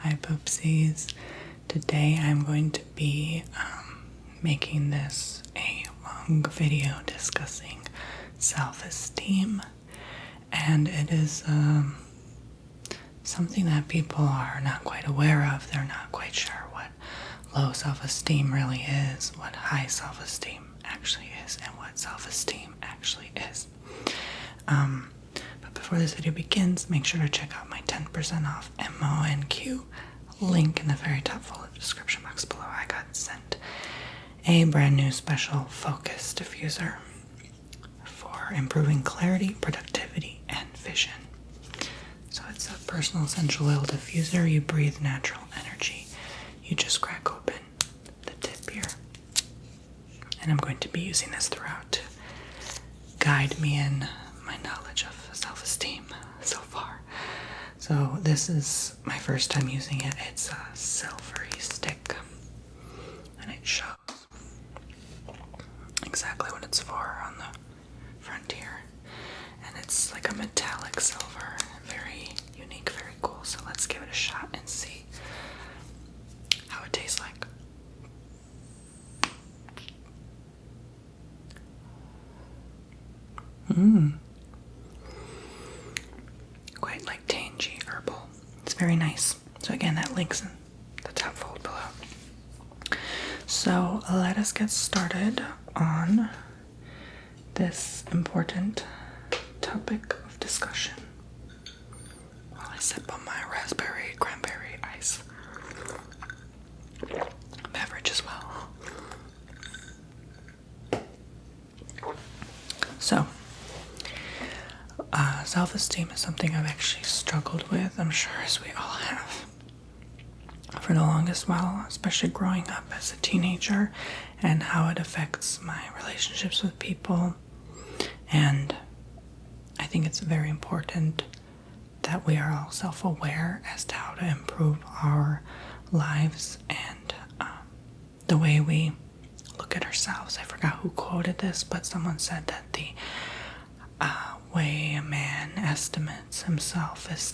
Hi Poopsies. Today I'm going to be making this a long video discussing self-esteem, and it is something that people are not quite aware of. They're not quite sure what low self-esteem really is, what high self-esteem actually is, and what self-esteem actually is. But before this video begins, make sure to check out my 10% off MONQ link in the very top folder description box below. I got sent a brand new special focus diffuser for improving clarity, productivity, and vision. So it's a personal essential oil diffuser. You breathe natural energy. You just crack open the tip here. And I'm going to be using this throughout to guide me in my knowledge of self-esteem so far. So this is my first time using it. It's a silvery stick, and it shows exactly what it's for on the front here. And it's like a metallic silver, very unique, very cool. So let's give it a shot and see how it tastes like. Quite like tangy herbal. It's very nice. So again, that link's in the top fold below. So let us get started on this important topic of discussion while I sip on my raspberry cranberry ice beverage as well. So self-esteem is something I've actually struggled with, I'm sure, as we all have, for the longest while, especially growing up as a teenager, and how it affects my relationships with people. And I think it's very important that we are all self-aware as to how to improve our lives and the way we look at ourselves. I forgot who quoted this, but someone said that the way a man estimates himself is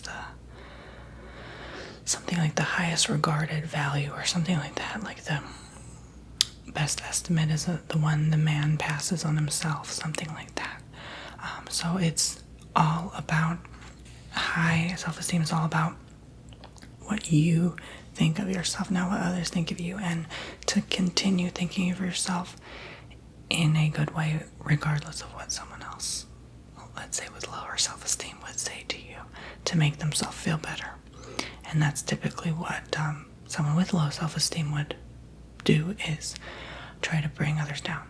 something like the highest regarded value, or something like that. Like the best estimate is the one the man passes on himself, something like that. So it's all about high self-esteem. Is all about what you think of yourself, not what others think of you, and to continue thinking of yourself in a good way, regardless of what someone else, let's say with lower self-esteem, would say to you to make themselves feel better. And that's typically what someone with low self-esteem would do, is try to bring others down.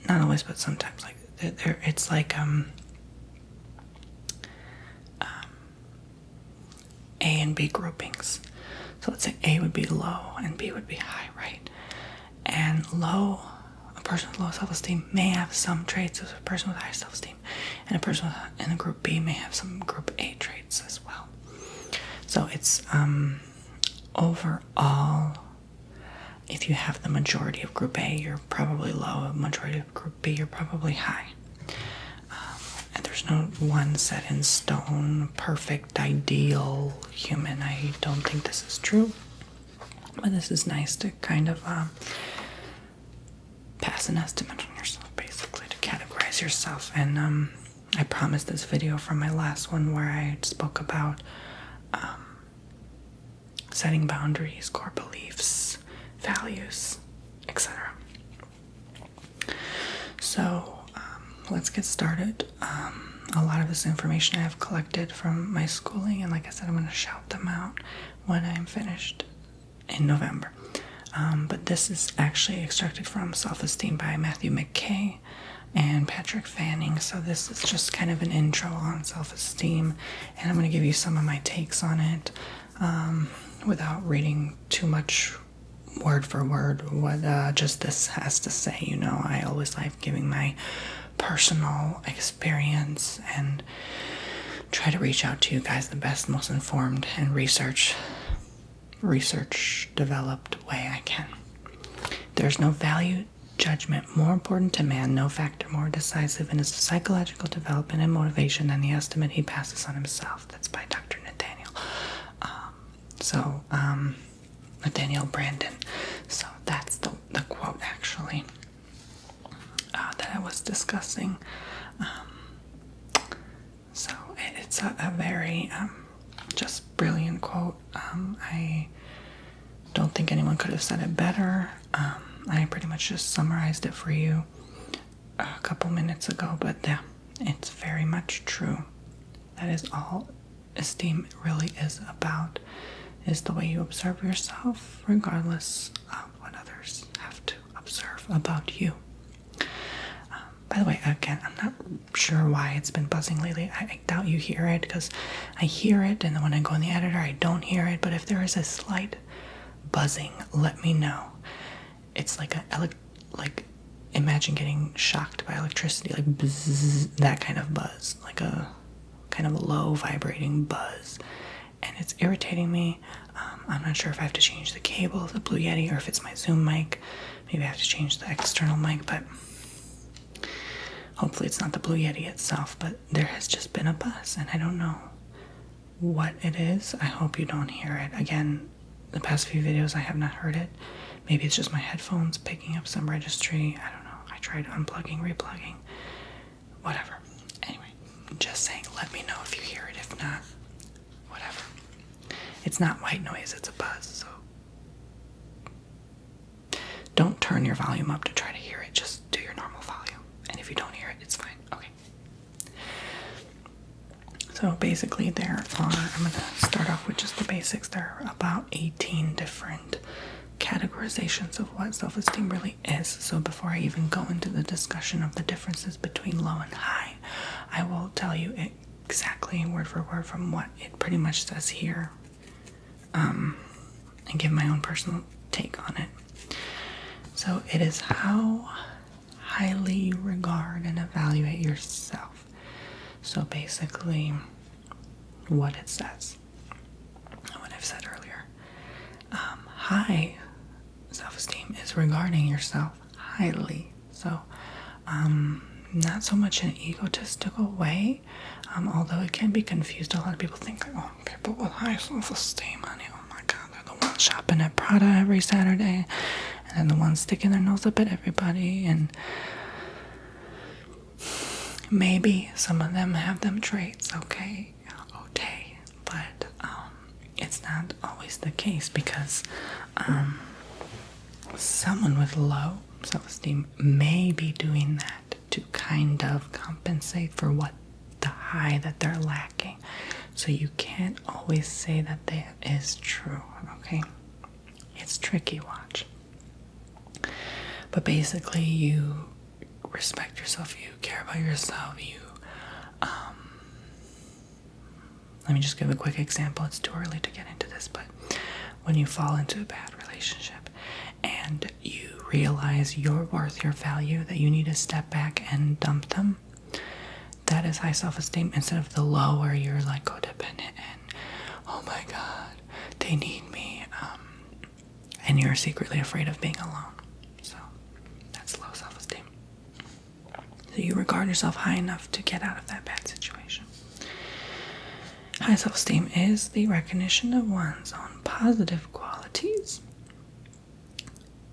Not always, but sometimes. Like it's like A and B groupings. So let's say A would be low and B would be high, right? And a person with low self-esteem may have some traits as a person with high self-esteem, and a person in the group B may have some group A traits as well. So it's overall, if you have the majority of group A, you're probably low. Majority of group B, you're probably high. And there's no one set in stone, perfect, ideal human. I don't think this is true, but this is nice to kind of pass an estimate on yourself, basically, to categorize yourself. And I promised this video from my last one where I spoke about setting boundaries, core beliefs, values, etc. So let's get started. A lot of this information I have collected from my schooling, and like I said, I'm going to shout them out when I'm finished in November. But this is actually extracted from Self-Esteem by Matthew McKay and Patrick Fanning. So this is just kind of an intro on self-esteem, and I'm going to give you some of my takes on it without reading too much word for word what just this has to say. You know, I always like giving my personal experience and try to reach out to you guys the best, most informed, and research developed way I can. There's no value judgment more important to man, no factor more decisive in his psychological development and motivation than the estimate he passes on himself. That's by Dr. Nathaniel. So, Danielle Brandon. So that's the quote actually that I was discussing. So it's a very just brilliant quote. I don't think anyone could have said it better. I pretty much just summarized it for you a couple minutes ago, but yeah, it's very much true. That is all esteem really is about, is the way you observe yourself, regardless of what others have to observe about you. By the way, again, I'm not sure why it's been buzzing lately. I doubt you hear it, because I hear it, and then when I go in the editor, I don't hear it. But if there is a slight buzzing, let me know. It's like imagine getting shocked by electricity, like bzzz, that kind of buzz, like a kind of low vibrating buzz, and it's irritating me. I'm not sure if I have to change the cable of the Blue Yeti or if it's my Zoom mic. Maybe I have to change the external mic, but hopefully it's not the Blue Yeti itself. But there has just been a buzz, and I don't know what it is. I hope you don't hear it. Again, the past few videos I have not heard it. Maybe it's just my headphones picking up some registry. I don't know. I tried unplugging, replugging, whatever. Anyway, just saying, let me know if you hear it. If not, whatever. It's not white noise, it's a buzz, so don't turn your volume up to try to hear it. Just do your normal volume. And if you don't hear it, it's fine. Okay. So basically I'm going to start off with just the basics. There are about 18 different categorizations of what self-esteem really is. So before I even go into the discussion of the differences between low and high, I will tell you exactly word for word from what it pretty much says here, and give my own personal take on it. So it is how highly you regard and evaluate yourself. So basically what it says, what I've said earlier, high self-esteem is regarding yourself highly. So not so much in an egotistical way, although it can be confused. A lot of people think, oh, people with high self-esteem, honey, oh my god, they're the ones shopping at Prada every Saturday, and then the ones sticking their nose up at everybody. And maybe some of them have them traits, okay, but it's not always the case, because someone with low self-esteem may be doing that to kind of compensate for what the high that they're lacking. So you can't always say that that is true, okay? It's tricky, watch. But basically, you respect yourself, you care about yourself, let me just give a quick example. It's too early to get into this, but when you fall into a bad relationship and you realize your worth, your value, that you need to step back and dump them, that is high self-esteem, instead of the low where you're like codependent and, oh my god, they need me, and you're secretly afraid of being alone. So that's low self-esteem. So you regard yourself high enough to get out of that bad situation. High self-esteem is the recognition of one's own positive qualities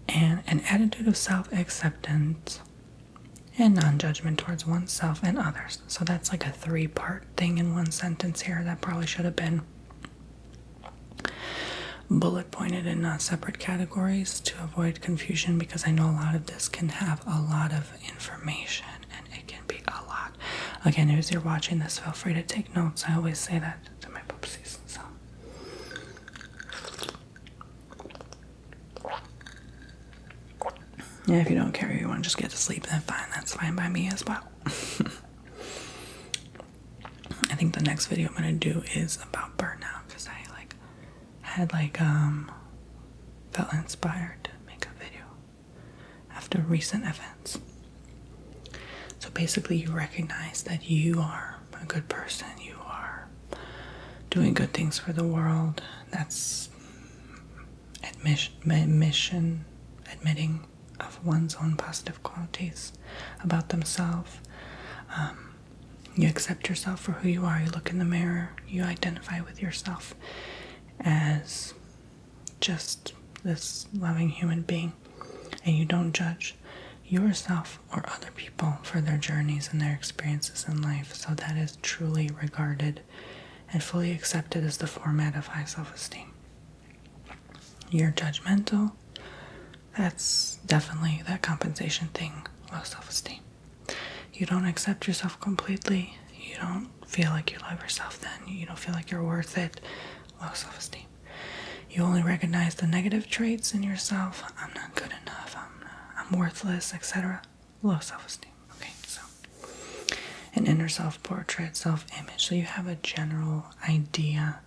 and an attitude of self-acceptance and non-judgment towards oneself and others. So that's like a 3-part thing in one sentence here. That probably should have been bullet pointed in separate categories to avoid confusion, because I know a lot of this can have a lot of information and it can be a lot. Again, as you're watching this, feel free to take notes. I always say that to my poopsies. So yeah, if you don't care, you want to just get to sleep, then fine. That's fine by me as well. I think the next video I'm going to do is about burnout, because I felt inspired to make a video after recent events. So basically, you recognize that you are a good person, you are doing good things for the world. That's admitting of one's own positive qualities about themselves. You accept yourself for who you are. You look in the mirror, you identify with yourself, as just this loving human being, and you don't judge yourself or other people for their journeys and their experiences in life. So that is truly regarded and fully accepted as the format of high self-esteem. You're judgmental, that's definitely that compensation thing, low self-esteem. You don't accept yourself completely, you don't feel like you love yourself then, you don't feel like you're worth it, low self-esteem. You only recognize the negative traits in yourself. I'm not good enough, I'm worthless, etc. Low self-esteem. Okay, so an inner self-portrait, self-image. So you have a general idea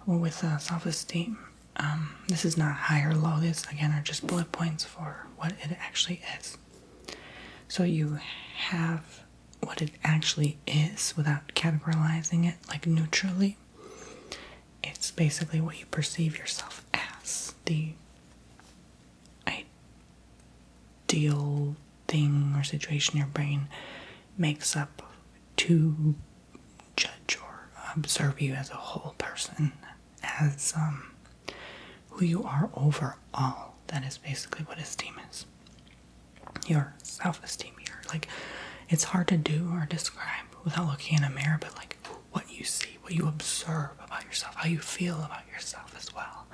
with self-esteem. This is not high or low. This, again, are just bullet points for what it actually is. So you have what it actually is without categorizing it, like neutrally. It's basically what you perceive yourself as. The ideal thing or situation your brain makes up to judge or observe you as a whole person, as who you are overall. That is basically what esteem is. Your self-esteem. It's hard to do or describe without looking in a mirror, but like what you see, what you observe about yourself, how you feel about yourself as well.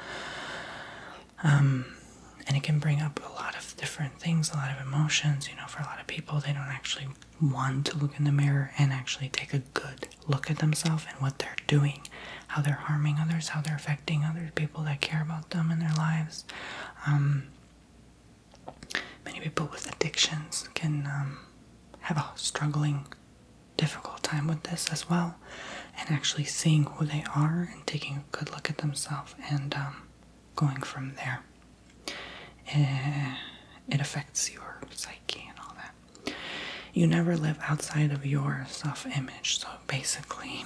And it can bring up a lot of different things, a lot of emotions. For a lot of people, they don't actually want to look in the mirror and actually take a good look at themselves and what they're doing, how they're harming others, how they're affecting other people that care about them in their lives. Many people with addictions can have a struggling, difficult time with this as well, and actually seeing who they are and taking a good look at themselves and going from there. It affects your psyche and all that. You never live outside of your self-image. So basically,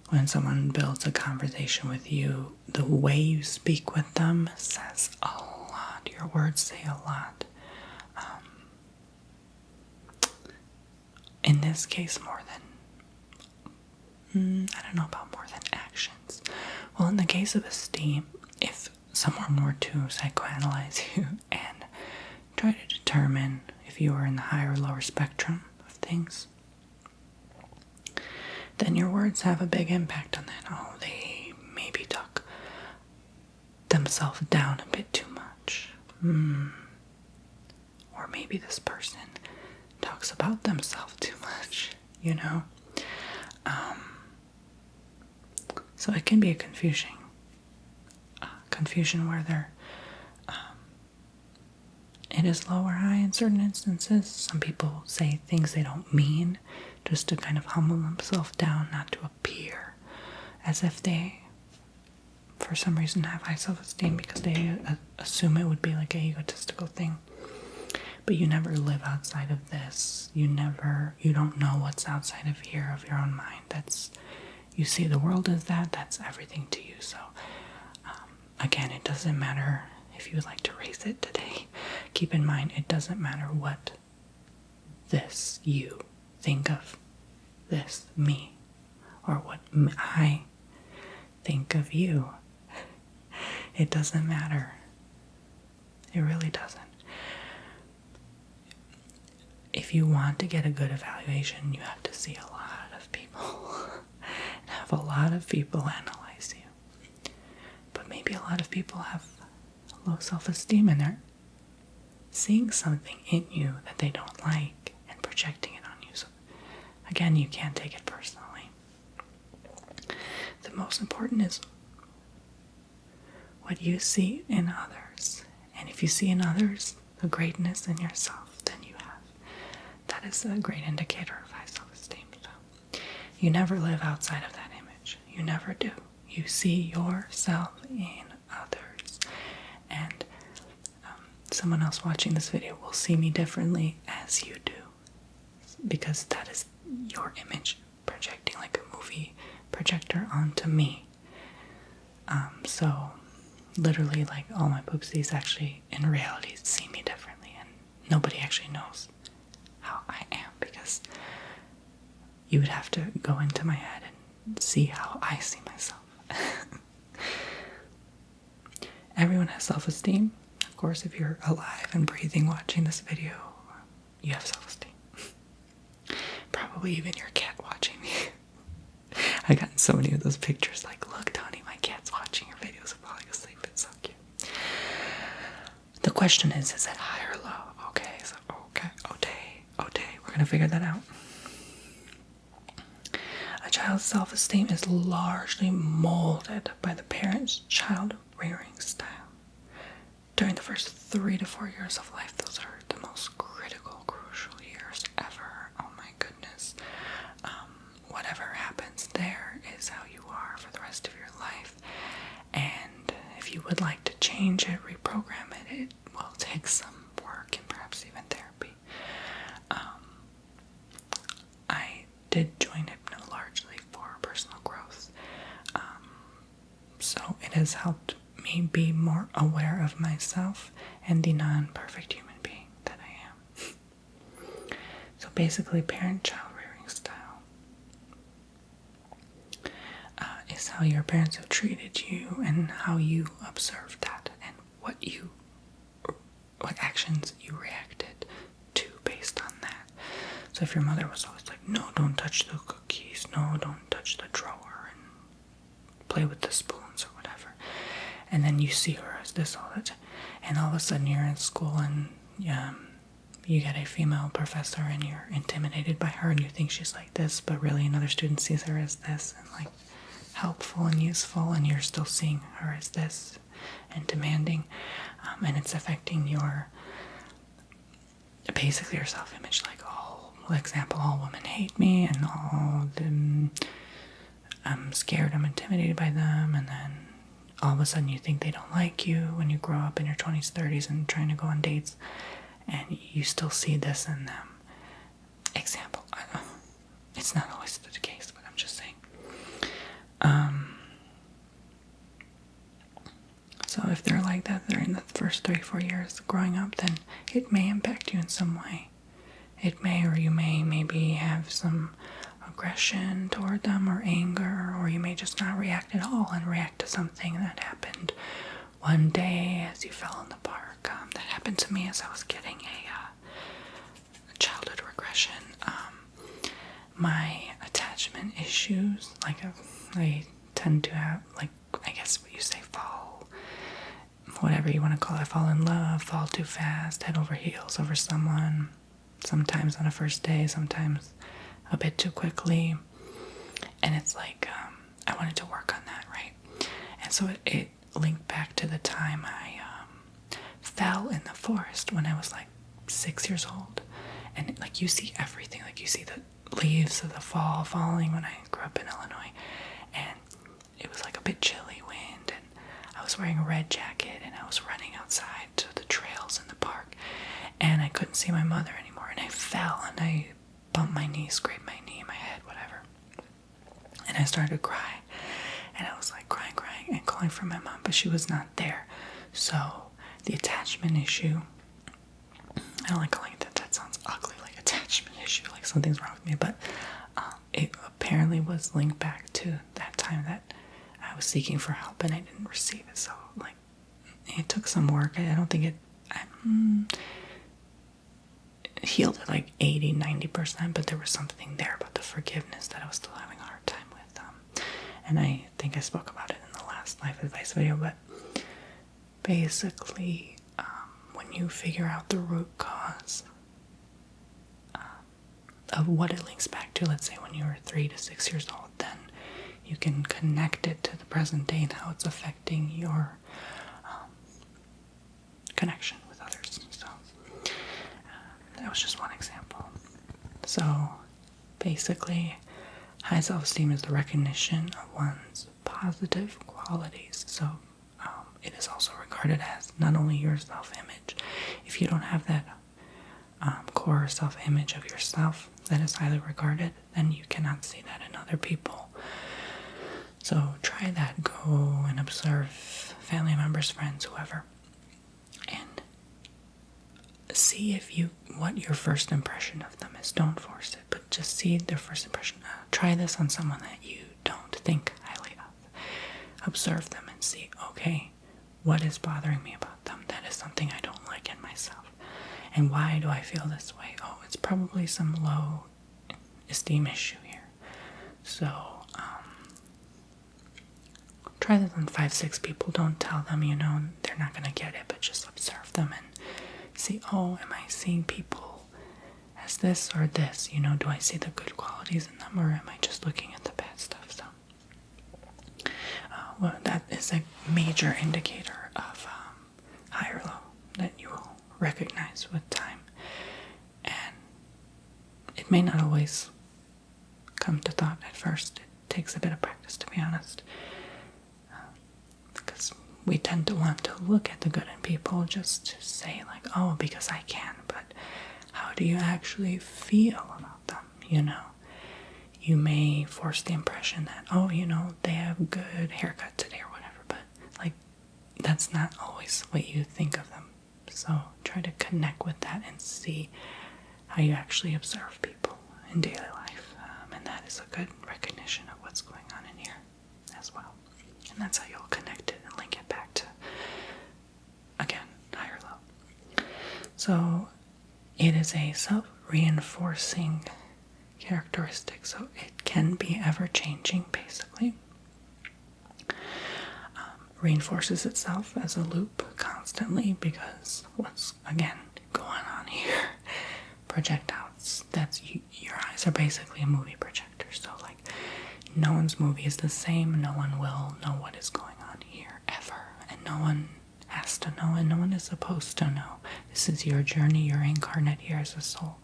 when someone builds a conversation with you, the way you speak with them says a lot. Your words say a lot. In this case, more than, I don't know about more than actions. Well, in the case of esteem, if someone were to psychoanalyze you and try to determine if you are in the higher or lower spectrum of things, then your words have a big impact on that. Oh, they maybe talk themselves down a bit too much. Or maybe this person talks about themselves too much, So it can be a confusion where it is low or high in certain instances. Some people say things they don't mean just to kind of humble themselves down, not to appear as if they, for some reason, have high self-esteem because they assume it would be like an egotistical thing. But you never live outside of this. You don't know what's outside of here, of your own mind. You see the world as that's everything to you. So, again, it doesn't matter if you would like to raise it today. Keep in mind, it doesn't matter what this you think of this me, or what I think of you. It doesn't matter. It really doesn't. If you want to get a good evaluation, you have to see a lot of people and have a lot of people analyze you. But maybe a lot of people have low self-esteem and they're seeing something in you that they don't like and projecting it on you. So again, you can't take it personally. The most important is what you see in others. And if you see in others the greatness in yourself, that is a great indicator of high self-esteem. So you never live outside of that image. You never do. You see yourself in others. And someone else watching this video will see me differently as you do. Because that is your image projecting like a movie projector onto me. So literally, like, all my poopsies actually in reality see me differently, and nobody actually knows how I am, because you would have to go into my head and see how I see myself. everyone has self-esteem. Of course, if you're alive and breathing watching this video, you have self-esteem. Probably even your cat watching me. I got so many of those pictures like, look, Tony, my cat's watching your videos and falling asleep. It's so cute. The question is it high or low? Okay, so, okay, we're gonna figure that out. A child's self-esteem is largely molded by the parent's child rearing style. During the first 3 to 4 years of life, those are the most critical, crucial years ever. Oh my goodness. Whatever happens there is how you are for the rest of your life. And if you would like to change it, reprogram it, it will take some work and perhaps even therapy. I did join Hypno largely for personal growth. So it has helped me be more aware of myself and the non-perfect human being that I am. So basically, parent-child rearing style is how your parents have treated you and how you observed that and what actions you reacted to based on that. So if your mother was always like, no, don't touch the cookies, no, don't touch the drawer, and play with the spoons or whatever, and then you see her as this all the time, and all of a sudden you're in school and you get a female professor and you're intimidated by her and you think she's like this, but really another student sees her as this and like helpful and useful, and you're still seeing her as this and demanding, and it's affecting your basically your self-image. Like, all women hate me, and I'm scared, I'm intimidated by them, and then all of a sudden you think they don't like you when you grow up in your 20s, 30s and trying to go on dates, and you still see this in them. Example, it's not always the case, but I'm just saying. So if they're like that during the first 3-4 years growing up, then it may impact you in some way. It may, or you may maybe have some aggression toward them or anger, or you may just not react at all and react to something that happened one day as you fell in the park. That happened to me as I was getting a childhood regression. My attachment issues, like I tend to have, like, I guess what you say, whatever you want to call it, fall in love, fall too fast, head over heels over someone, sometimes on a first day, sometimes a bit too quickly, and it's like, I wanted to work on that, right? And so it linked back to the time I fell in the forest when I was like 6 years old, and like you see everything, like you see the leaves of the fall falling when I grew up in Illinois, and it was like a bit chilly wind, and I was wearing a red jacket, and I was running outside to the trails in the park, and I couldn't see my mother anymore, and I fell, and I bumped my knee, scraped my knee, my head, whatever, and I started to cry, and I was like crying and calling for my mom, but she was not there. So the attachment issue, I don't like calling it that, that sounds ugly, like attachment issue, like something's wrong with me, but it apparently was linked back to that time that I was seeking for help and I didn't receive it. So like it took some work. I don't think it healed at like 80-90%, but there was something there about the forgiveness that I was still having a hard time with. And I think I spoke about it in the last life advice video, but basically when you figure out the root cause of what it links back to, let's say when you were 3 to 6 years old, then you can connect it to the present day and how it's affecting your connection with others. So that was just one example. So basically, high self-esteem is the recognition of one's positive qualities. So it is also regarded as not only your self-image. If you don't have that core self-image of yourself that is highly regarded, then you cannot see that in other people. So try that. Go and observe family members, friends, whoever, and see what your first impression of them is. Don't force it, but just see their first impression. Try this on someone that you don't think highly of. Observe them and see, okay, what is bothering me about them that is something I don't like in myself. And why do I feel this way? Oh, it's probably some low esteem issue here. So, try this on 5-6 people. Don't tell them, they're not going to get it, but just observe them and see, oh, am I seeing people as this or this? Do I see the good qualities in them, or am I just looking at the bad stuff? So, well, that is a major indicator of high or low that you will recognize with time. And it may not always come to thought at first. It takes a bit of practice, to be honest. Because we tend to want to look at the good in people just to say, like, oh, because I can. But how do you actually feel about them, You may force the impression that, oh, they have good haircut today or whatever. But, like, that's not always what you think of them. So try to connect with that and see how you actually observe people in daily life. And that is a good recognition of what's going on in here as well. And that's how you'll connect it and link it back to, again, high or low. So it is a self-reinforcing characteristic. So it can be ever-changing, basically. Reinforces itself as a loop constantly because what's, again, going on here? Projectiles. Your eyes are basically a movie projector. So, like, no one's movie is the same. No one will know what is going on here ever. And no one has to know, and no one is supposed to know. This is your journey. You're incarnate here as a soul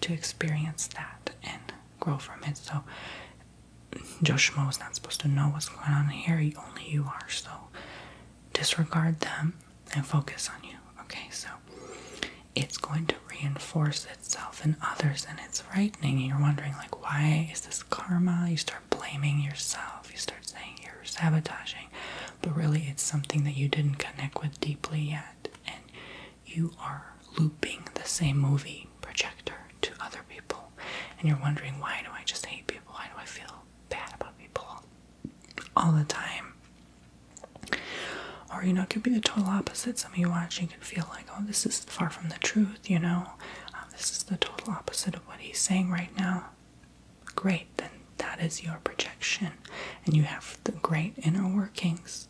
to experience that and grow from it. So, Joe Schmo is not supposed to know what's going on here. Only you are. So, disregard them and focus on you. Okay, so it's going to reinforce itself in others, and it's frightening. You're wondering, like, why is this karma? You start blaming yourself. You start saying you're sabotaging, but really it's something that you didn't connect with deeply yet, and you are looping the same movie projector to other people, and you're wondering, why do I just hate people? Why do I feel bad about people all the time? Or, it could be the total opposite. Some of you watching could feel like, oh, this is far from the truth, this is the total opposite of what he's saying right now. Great, then that is your projection. And you have the great inner workings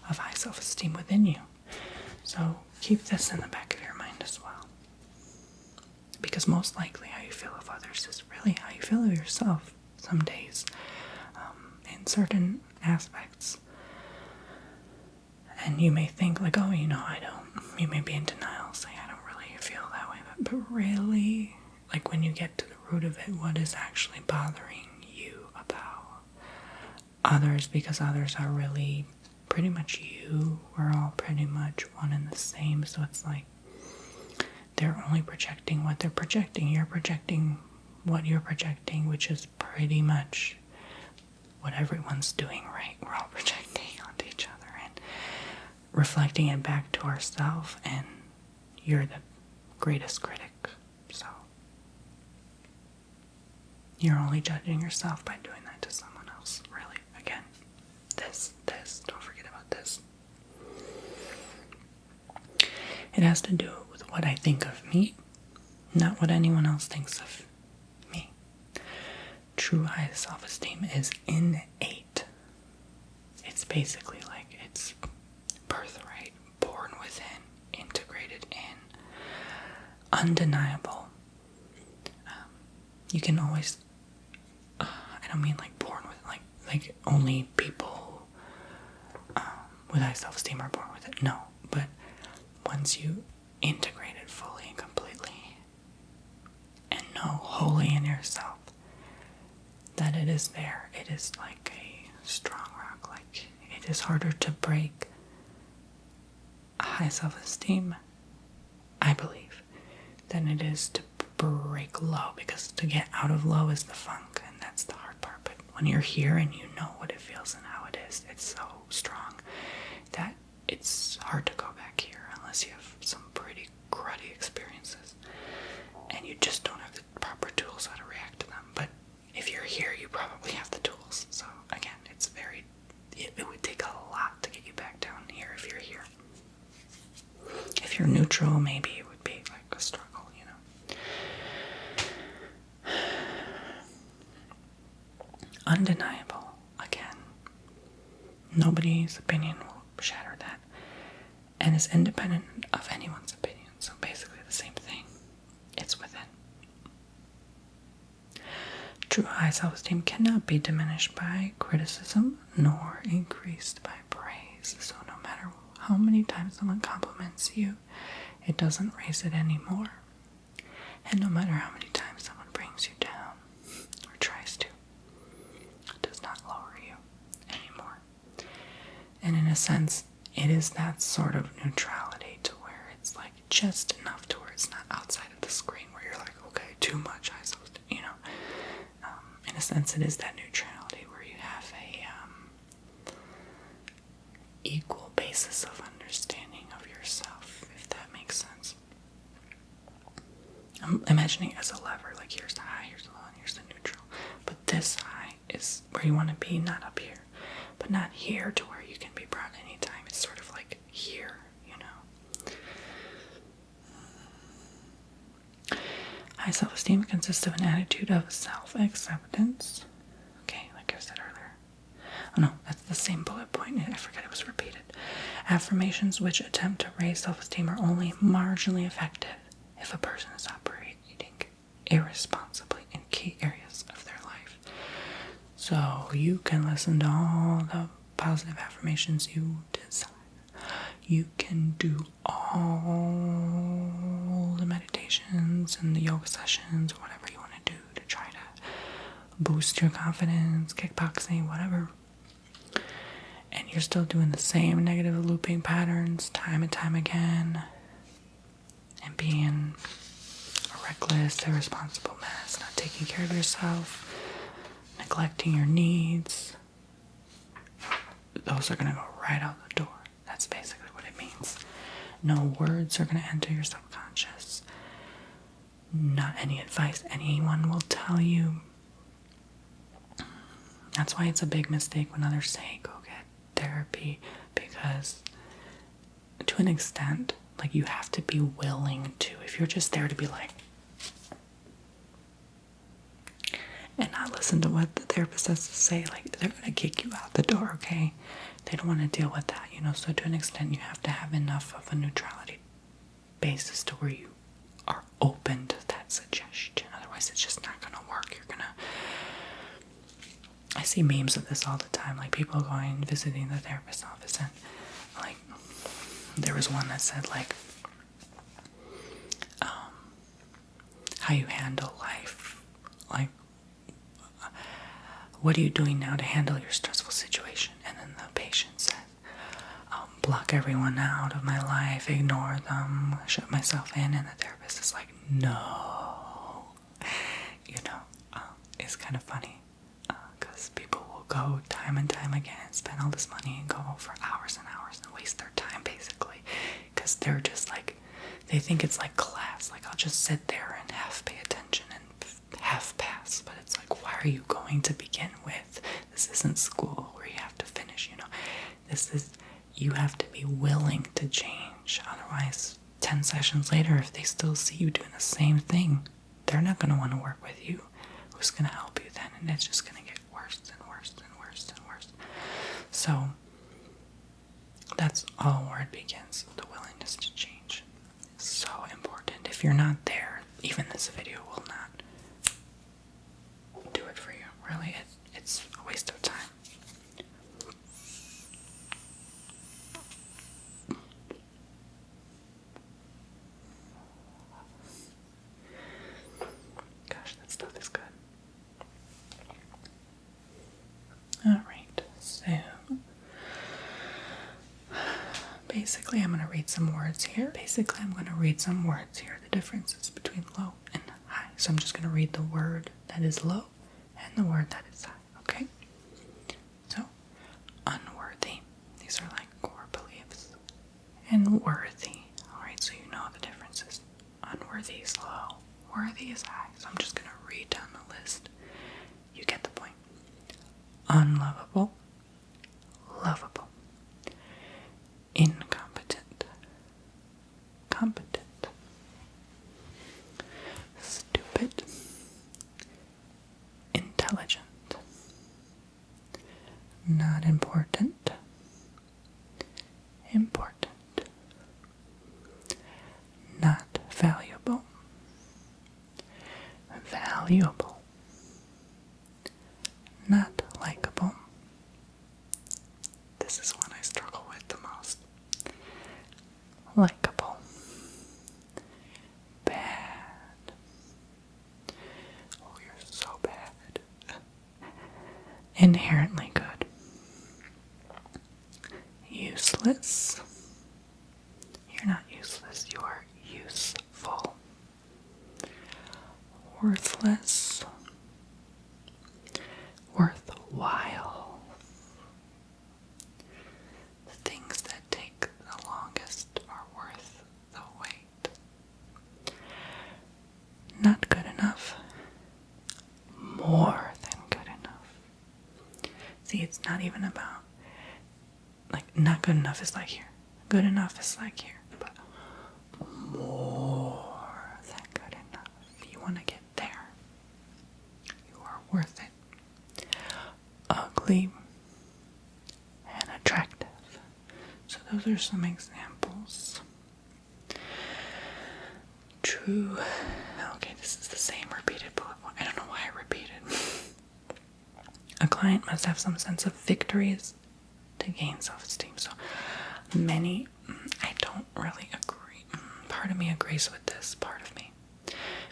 of high self-esteem within you. So keep this in the back of your mind as well. Because most likely how you feel of others is really how you feel of yourself some days, in certain aspects. And you may think, like, oh, I don't. You may be in denial, saying, I don't really feel that way. But really, like, when you get to the root of it, what is actually bothering you about others? Because others are really pretty much you. We're all pretty much one and the same. So it's like they're only projecting what they're projecting. You're projecting what you're projecting, which is pretty much what everyone's doing, right? We're all projecting onto each other and reflecting it back to ourselves, and you're the greatest critic. So you're only judging yourself by doing that to someone else, really. Again, this, don't forget about this. It has to do with what I think of me, not what anyone else thinks of me. True high self-esteem is innate. It's basically like it's birthright, born within, integrated in, undeniable. You can always, I don't mean like born with, like only people with high self-esteem are born with it. No, but once you integrate it fully and completely and know wholly in yourself that it is there, it is like a strong rock. Like, it is harder to break high self-esteem, I believe, than it is to break low, because to get out of low is the funk, and that's the hard part. But when you're here and you know what it feels and how it is, it's so strong that it's hard to go back here unless you have some pretty cruddy experiences and you just don't have the proper tools how to react to them. But if you're here, you probably have the tools. So again, it would take a lot to get you back down here if you're here. If you're neutral, maybe it would be like a struggle, you know. Undeniable, again. Nobody's opinion will shatter that. And is independent of anyone's opinion. So basically the same thing. It's within. True high self-esteem cannot be diminished by criticism nor increased by praise. So no matter how many times someone compliments you, it doesn't raise it anymore. And no matter how many times someone brings you down or tries to, it does not lower you anymore. And in a sense, it is that sort of neutrality to where it's like just enough to where it's not outside of the screen where you're like, okay, too much high self-esteem, you know. In a sense, it is that neutrality where you have a equal basis of understanding of yourself, if that makes sense. I'm imagining it as a lever, like here's the high, here's the low, and here's the neutral. But this high is where you want to be, not up here. But not here to where you can be brought anytime. It's sort of like here, you know. High self-esteem consists of an attitude of self-acceptance. Okay, like I said earlier. Oh no, that's the same bullet point. I forgot it was repeated. Affirmations which attempt to raise self-esteem are only marginally effective if a person is operating irresponsibly in key areas of their life. So you can listen to all the positive affirmations you desire. You can do all the meditations and the yoga sessions or whatever you want to do to try to boost your confidence, kickboxing, whatever. And you're still doing the same negative looping patterns time and time again. And being a reckless, irresponsible mess, not taking care of yourself, neglecting your needs. Those are going to go right out the door. That's basically what it means. No words are going to enter your subconscious. Not any advice anyone will tell you. That's why it's a big mistake when others say, go get therapy, because to an extent, like, you have to be willing to. If you're just there to be like, and not listen to what the therapist has to say, like, they're going to kick you out the door, okay? They don't want to deal with that, you know? So to an extent, you have to have enough of a neutrality basis to where you are open to that suggestion. Otherwise, it's just not going to work. You're going to... I see memes of this all the time, like people going, visiting the therapist's office, and, like, there was one that said, like, how you handle life. Like, what are you doing now to handle your stressful situation? And then the patient said, block everyone out of my life, ignore them, shut myself in. And the therapist is like, no. You know, it's kind of funny because people will go time and time again, spend all this money and go for hours and hours and waste their time basically because they're just like, they think it's like class. Like, I'll just sit there and half pay attention and half pass. But it's like, why are you going to begin with? This isn't school where you have to finish, you know. This is, you have to be willing to change. Otherwise, 10 sessions later, if they still see you doing the same thing, they're not going to want to work with you. Who's going to help you then? And it's just going to get worse and worse and worse and worse. So, that's all where it begins, the willingness to change. It's so important. If you're not there, even this video will not do it for you. Really, it's a waste of time. Gosh, that stuff is good. Alright, so basically I'm going to read some words here. The differences between low and high. So I'm just going to read the word that is low and the word that is high, okay? So, unworthy. These are like core beliefs. And worthy. Alright, so you know the differences. Unworthy is low. Worthy is high. So I'm just going to read down the list. You get the point. Unlovable. Lovable. Incompetent. competent, stupid, intelligent, not important, important, not valuable, valuable, not likable. This is one I struggle with the most. Likable, bad. Oh, you're so bad. Inherently good. Useless. You're not useless, you are useful. Worthless. Worthwhile. The things that take the longest are worth the wait. Not good enough. More than good enough. See, it's not even about, like, not good enough is like here. Good enough is like here. But more than good enough. You want to get there. You are worth it. Ugly and attractive. So those are some examples. True. Okay, this is the same repeated bullet point. I don't know why I repeated. A client must have some sense of victories to gain self-esteem. So many, I don't really agree. Part of me agrees with this part of me.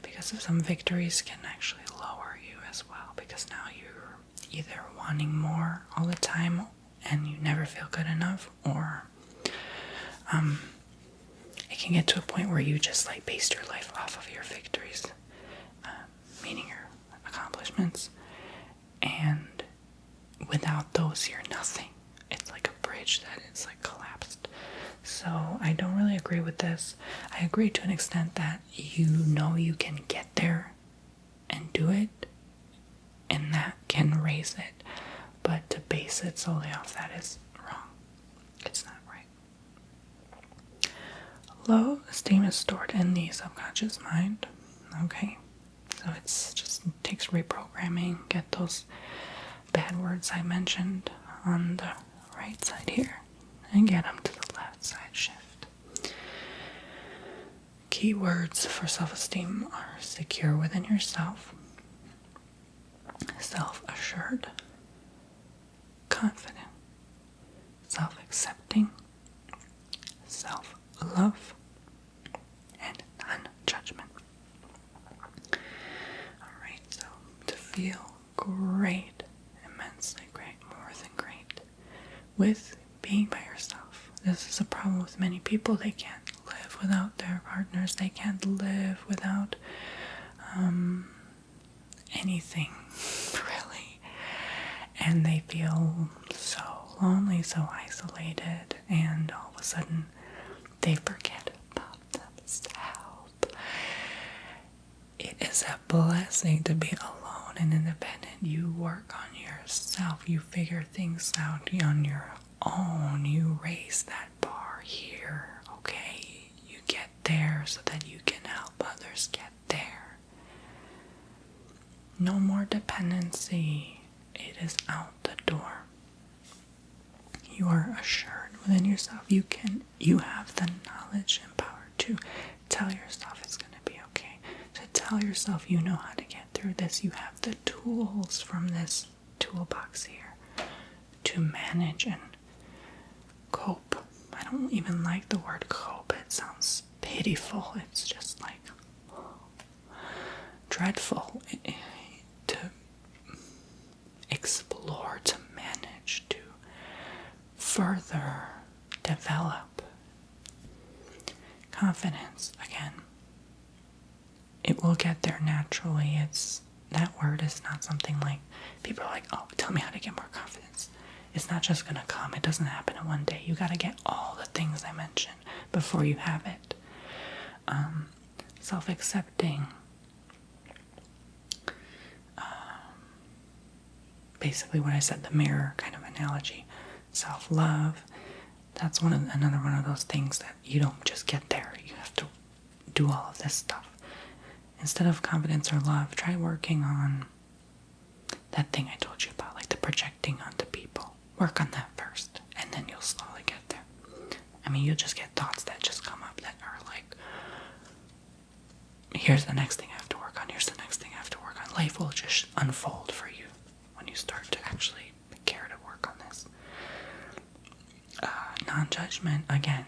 Because of some victories can actually lower you as well. Because now you're either wanting more all the time and you never feel good enough, or it can get to a point where you just like base your life off of your victories, meaning your accomplishments, and without those you're nothing. It's like a bridge that is like collapsed. So I don't really agree with this. I agree to an extent that you know you can get there and do it, and that can raise it, but to base it solely off that is wrong. It's not right. Low esteem is stored in the subconscious mind. Okay, so it's just takes reprogramming. Get those bad words I mentioned on the right side here and get them to the left side. Shift. Key words for self-esteem are secure within yourself, self-assured, confident, self-accepting, self-love, and non-judgment. Alright, so to feel great, immensely great, more than great, with being by yourself. This is a problem with many people. They can't live without their partners. They can't live without anything, really. And they feel so lonely, so isolated, and all of a sudden they forget about themselves. It is a blessing to be alone and independent. You work on yourself. You figure things out on your own. You raise that bar here, okay? You get there so that you can help others get there. No more dependency. It is out the door. You are assured within yourself. You have the knowledge and power to tell yourself it's going to be okay. To tell yourself you know how to get through this. You have the tools from this toolbox here to manage and cope. I don't even like the word cope. It sounds pitiful. It's just like dreadful. To explore, to manage, to further develop. Confidence, again, it will get there naturally. That word is not something like, people are like, oh, tell me how to get more confidence. It's not just gonna come. It doesn't happen in one day. You gotta get all the things I mentioned before you have it. Self-accepting. Basically what I said, the mirror kind of analogy. Self-love. That's another one of those things that you don't just get there. You have do all of this stuff. Instead of confidence or love, try working on that thing I told you about, like the projecting onto people. Work on that first, and then you'll slowly get there. I mean, you'll just get thoughts that just come up that are like, here's the next thing I have to work on, here's the next thing I have to work on. Life will just unfold for you when you start to actually care to work on this. Non-judgment, again,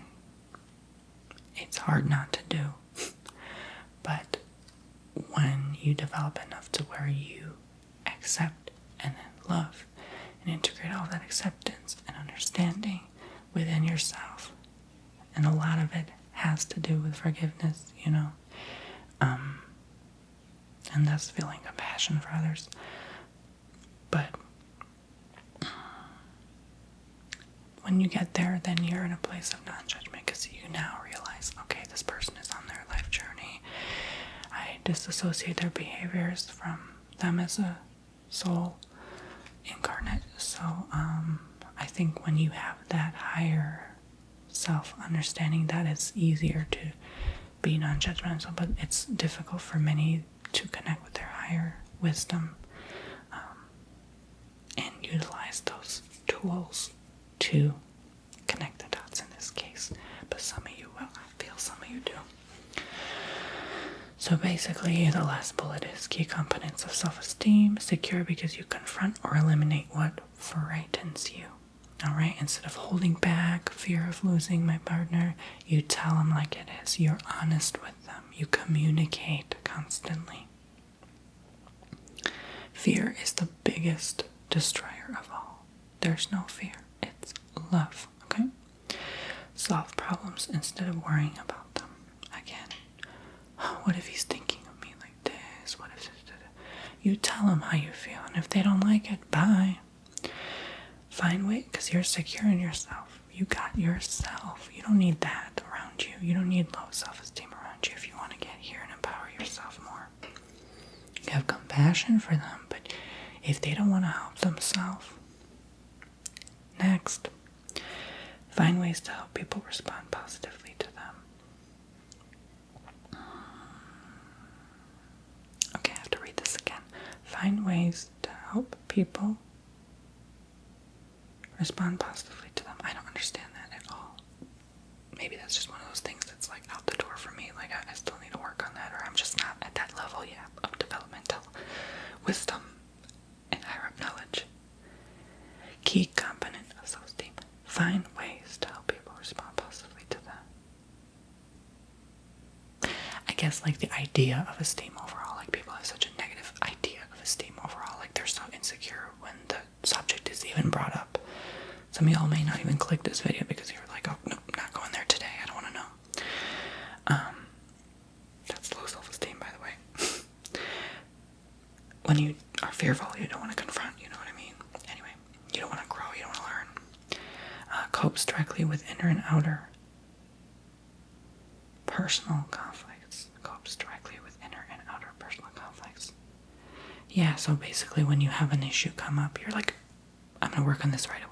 it's hard not to do. But when you develop enough to where you accept and then love and integrate all that acceptance and understanding within yourself, and a lot of it has to do with forgiveness, and that's feeling compassion for others. But when you get there, then you're in a place of non-judgment, because you now realize, okay, this person is on their life journey. I disassociate their behaviors from them as a soul incarnate. So I think when you have that higher self-understanding, that it's easier to be non-judgmental, but it's difficult for many to connect with their higher wisdom and utilize those tools to connect the dots in this case. But some of you will. I feel some of you do. So basically, the last bullet is key components of self-esteem: secure because you confront or eliminate what frightens you. Alright, instead of holding back, fear of losing my partner, you tell them like it is. You're honest with them. You communicate constantly. Fear is the biggest destroyer of all. There's no fear. It's love, okay? Solve problems instead of worrying about them. Again, what if he's thinking of me like this? What if... You tell them how you feel, and if they don't like it, bye. Find ways, because you're secure in yourself. You got yourself. You don't need that around you. You don't need low self-esteem around you if you want to get here and empower yourself more. You have compassion for them, but if they don't want to help themselves, next, find ways to help people respond positively to them. Okay, I have to read this again. Find ways to help people respond positively to them. I don't understand that at all. Maybe that's just one of those things that's like out the door for me. Like I still need to work on that, or I'm just not at that level yet of developmental wisdom and higher up knowledge. Key component of self-esteem. Find ways to help people respond positively to them. I guess like the idea of esteem overall, like people have such a negative idea of esteem overall, like they're so insecure when the subject is even brought up. Some of y'all may not even click this video because you're like, oh, no, not going there today. I don't want to know. That's low self-esteem, by the way. When you are fearful, you don't want to confront, you know what I mean? Anyway, you don't want to grow, you don't want to learn. Copes directly with inner and outer personal conflicts. Copes directly with inner and outer personal conflicts. Yeah, so basically when you have an issue come up, you're like, I'm going to work on this right away.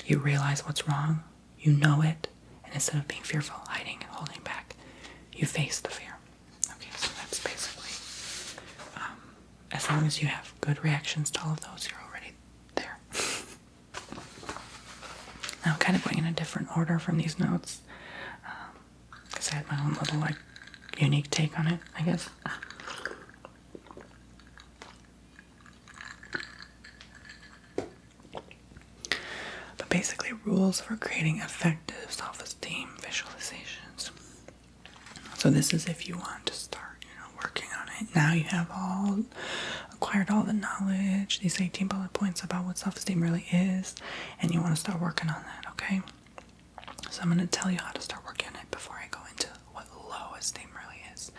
You realize what's wrong, you know it, and instead of being fearful, hiding, and holding back, you face the fear. Okay, so that's basically, as long as you have good reactions to all of those, you're already there. Now, I'm kind of going in a different order from these notes, because I had my own little, unique take on it, I guess. Basically, rules for creating effective self-esteem visualizations. So this is if you want to start, working on it. Now you have acquired all the knowledge, these 18 bullet points about what self-esteem really is, and you want to start working on that, okay? So I'm going to tell you how to start working on it before I go into what low esteem really is.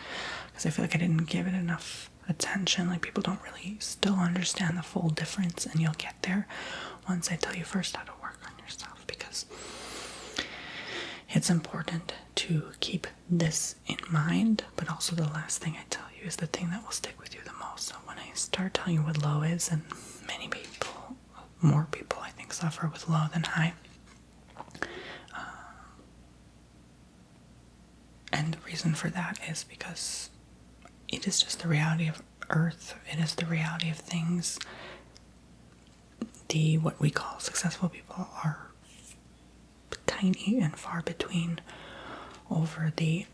Because I feel like I didn't give it enough attention. Like, people don't really still understand the full difference, and you'll get there once I tell you first how to work on yourself, because it's important to keep this in mind, but also the last thing I tell you is the thing that will stick with you the most. So when I start telling you what low is, and many people, more people I think, suffer with low than high, And the reason for that is because it is just the reality of Earth. It is the reality of things. What we call successful people are tiny and far between over the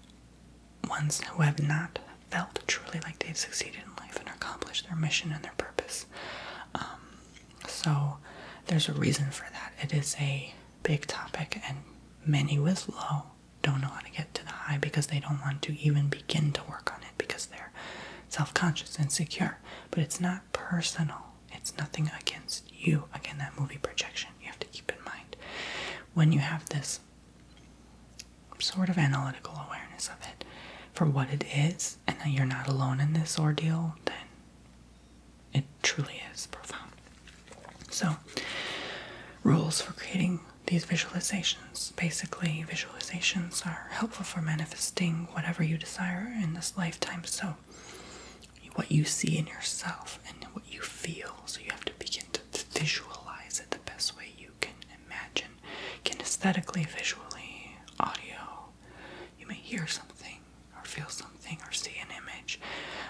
ones who have not felt truly like they've succeeded in life and accomplished their mission and their purpose. So there's a reason for that. It is a big topic, and many with low don't know how to get to the high because they don't want to even begin to work on it because they're self-conscious, insecure. But it's not personal. It's nothing against you. Again, that movie projection, you have to keep in mind. When you have this sort of analytical awareness of it for what it is, and that you're not alone in this ordeal, then it truly is profound. So, rules for creating these visualizations. Basically, visualizations are helpful for manifesting whatever you desire in this lifetime. So, what you see in yourself and what you feel. So you have to begin to visualize it the best way you can imagine. Kinesthetically, visually, audio. You may hear something or feel something or see an image.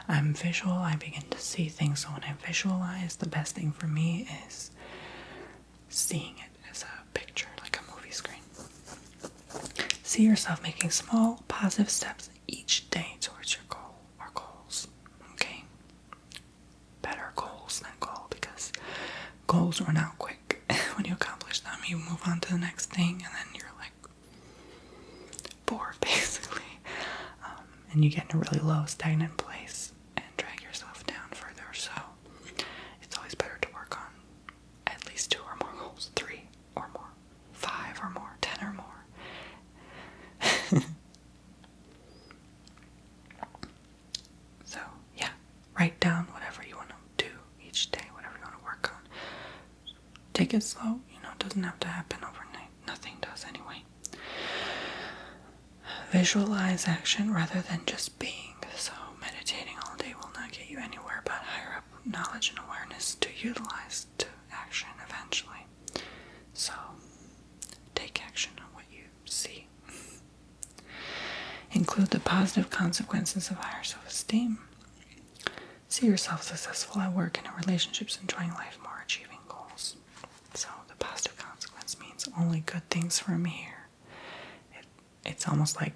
I'm visual. I begin to see things. So when I visualize, the best thing for me is seeing it as a picture, like a movie screen. See yourself making small, positive steps each day towards your goal or goals. Okay? Better goals than goal, because goals run out quick. When you accomplish them, you move on to the next thing, and then you're like bored, basically. And you get in a really low, stagnant place and drag yourself down further. So it's always better to work on at least 2 or more goals, 3 or more, 5 or more, 10 or more. So, yeah, write down whatever you want to do each day, whatever you want to work on. Take it slow, it doesn't have to happen overnight. Nothing does anyway. Visualize action rather than just being. So, meditating all day will not get you anywhere, but higher up knowledge and awareness to utilize to action eventually. So, take action on what you see. Include the positive consequences of higher self-esteem. See yourself successful at work and in relationships, enjoying life more, achieving goals. So the positive consequence means only good things from here. It's almost like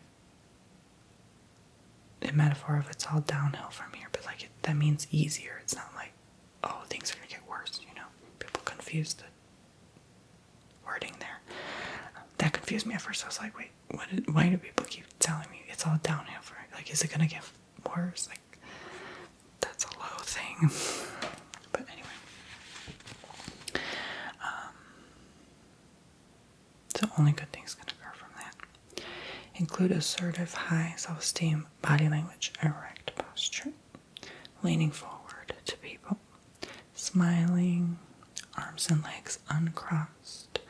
a metaphor of it's all downhill from here, but that means easier. It's not like, oh, things are going to get worse, People confuse the wording there. That confused me at first. I was like, wait, why do people keep telling me it's all downhill for it? Is it going to get worse? That's a low thing. But anyway. So only good things can occur from that. Include assertive, high self-esteem, body language, erect posture, leaning forward to people, smiling, arms and legs uncrossed,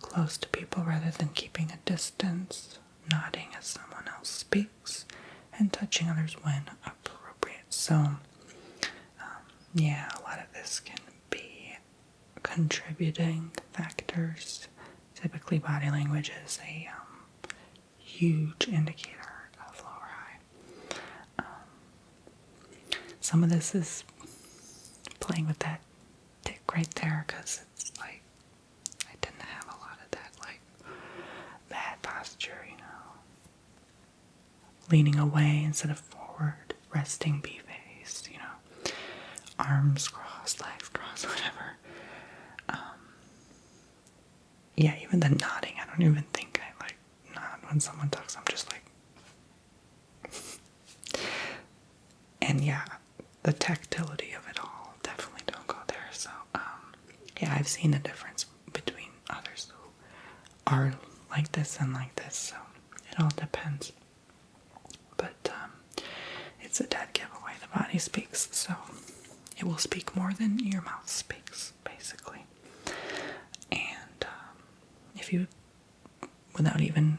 close to people rather than keeping a distance, nodding as someone else speaks, and touching others when appropriate. So, a lot of this can be contributing factors. Typically, body language is a huge indicator of low or high. Some of this is playing with that tick right there, because it's I tend to have a lot of that, bad posture, leaning away instead of forward, resting B-face, arms crossed, legs crossed, whatever. Even the nodding, I don't even think I nod when someone talks. I'm just and the tactility of it all, definitely don't go there. So, I've seen the difference between others who are like this and like this, so it all depends. But it's a dead giveaway. The body speaks, so it will speak more than your mouth speaks, basically. And if you, without even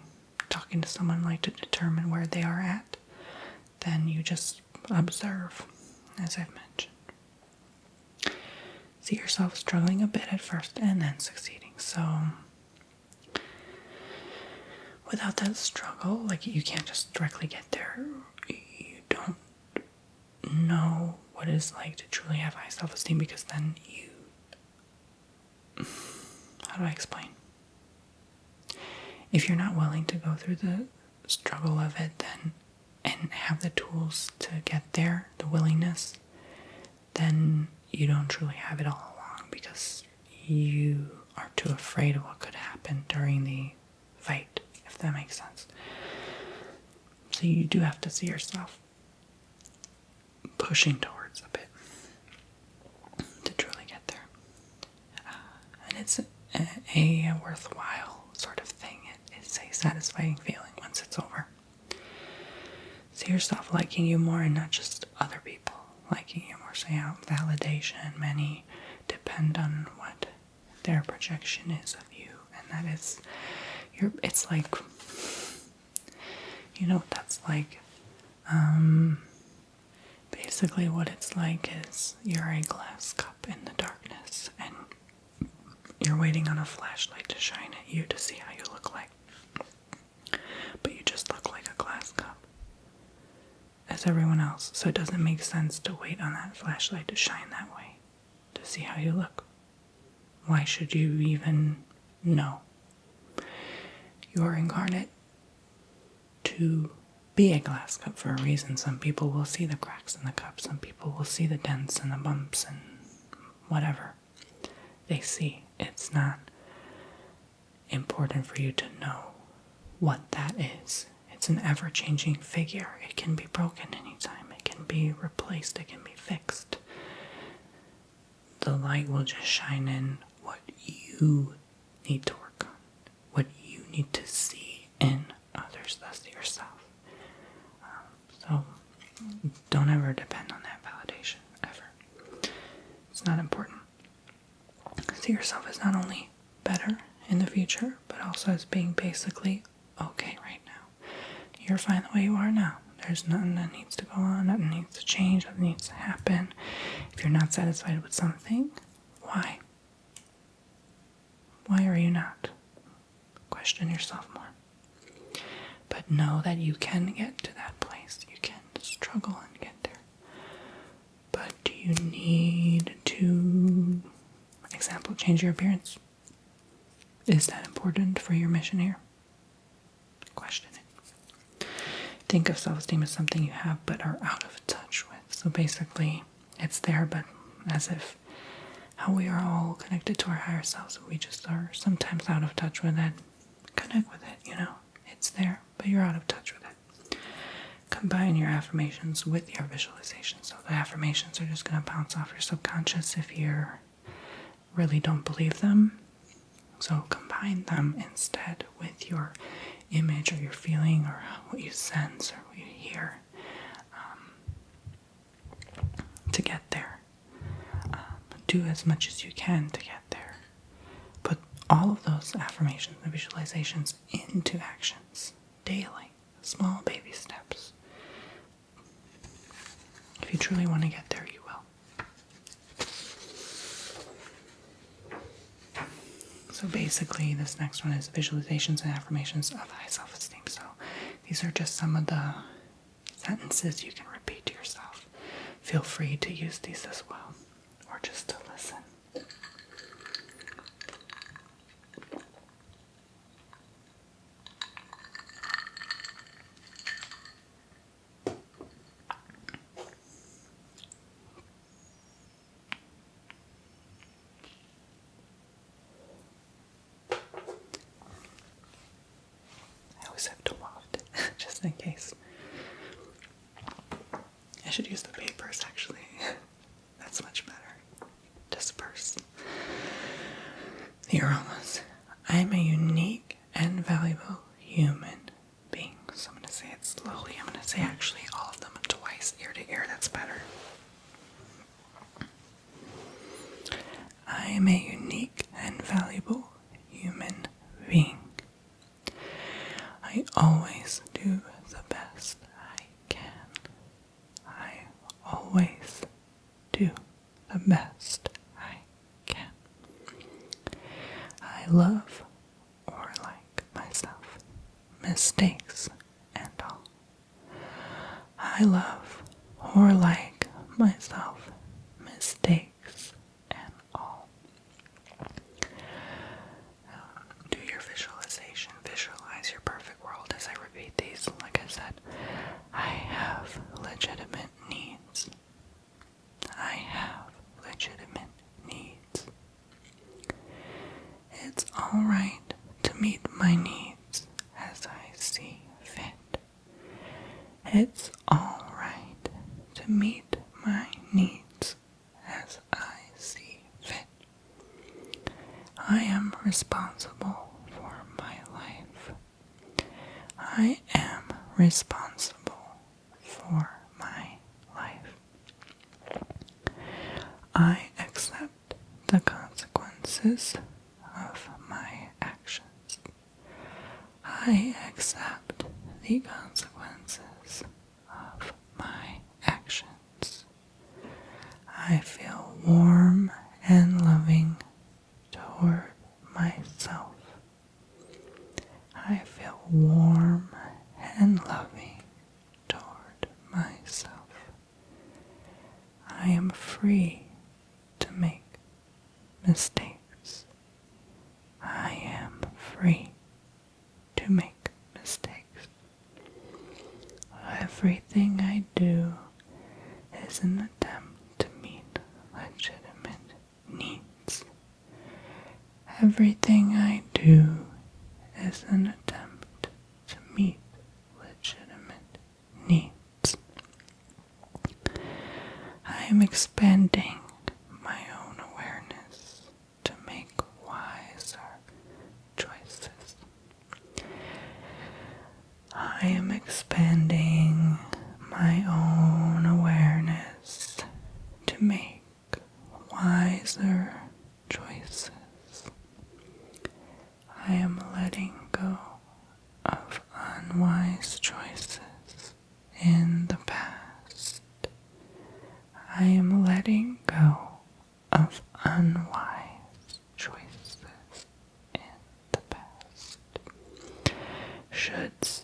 talking to someone, like to determine where they are at, then you just observe, as I've mentioned. See yourself struggling a bit at first and then succeeding. So without that struggle, like you can't just directly get there. You don't know what it's like to truly have high self-esteem, because then how do I explain? If you're not willing to go through the struggle of it, then, and have the tools to get there, the willingness, then you don't truly have it all along, because you are too afraid of what could happen during the fight, if that makes sense. So you do have to see yourself pushing towards a bit to truly get there. And it's a worthwhile sort of thing. It's a satisfying feeling once it's over. See yourself liking you more, and not just other people liking you more. So yeah, validation, many depend on what their projection is of you, and that is it's like, you know what that's like. Basically what it's like is you're a glass cup in the darkness, and you're waiting on a flashlight to shine at you to see how you look like. But you just look like a glass cup as everyone else, so it doesn't make sense to wait on that flashlight to shine that way to see how you look. Why should you even know? You are incarnate to be a glass cup for a reason. Some people will see the cracks in the cup. Some people will see the dents and the bumps and whatever they see. It's not important for you to know what that is. It's an ever-changing figure. It can be broken anytime. It can be replaced. It can be fixed. The light will just shine in what you need to work on, what you need to see in others, thus yourself. So don't ever depend on that validation, ever. It's not important. See yourself as not only better in the future, but also as being basically okay right now. You're fine the way you are now. There's nothing that needs to go on, nothing needs to change, nothing needs to happen. If you're not satisfied with something, why? Why are you not? Question yourself more. But know that you can get to that place. You can struggle and get there. But do you need to, example, change your appearance? Is that important for your mission here? Question it. Think of self-esteem as something you have but are out of touch with. So basically, it's there, but as if how we are all connected to our higher selves, we just are sometimes out of touch with it. Connect with it, you know. It's there, but you're out of touch with it. Combine your affirmations with your visualization. So the affirmations are just going to bounce off your subconscious if you really don't believe them. So combine them instead with your image or your feeling or what you sense or what you hear to get there. Do as much as you can to get there. Put all of those affirmations and visualizations into actions daily, small baby steps. If you truly want to get there, you will. So basically, this next one is visualizations and affirmations of high self-esteem. So these are just some of the sentences you can repeat to yourself. Feel free to use these as well, or just to listen. I always have to waft it, just in case. I should use the papers, actually. That's much better. Disperse. The aromas. I am a unique and valuable human being. So I'm going to say it slowly. I'm going to say actually all of them twice, ear to ear. That's better. I am a unique and valuable human being. I always do the best I can. I always do the best I can. I love or like myself mistakes and all. I love or like myself, mistakes and all. Do your visualization. Visualize your perfect world as I repeat these. Like I said, I have legitimate needs. I have legitimate needs. It's alright to meet my needs as I see fit. It's alright to meet my needs as I see fit. I am responsible for my life. I am responsible for my life. I accept the consequences of my actions. I accept the consequences of my actions. I feel warm and loving toward myself. I feel warm and loving toward myself. I am free to make mistakes. I am free to make mistakes. Everything I do is an attempt to meet legitimate needs. Everything I do is an attempt to meet legitimate needs. I am expanding my own awareness to make wiser choices. I am expanding my own awareness to make wiser choices. I am letting go of unwise choices in the past. I am letting go of unwise choices in the past. Shoulds,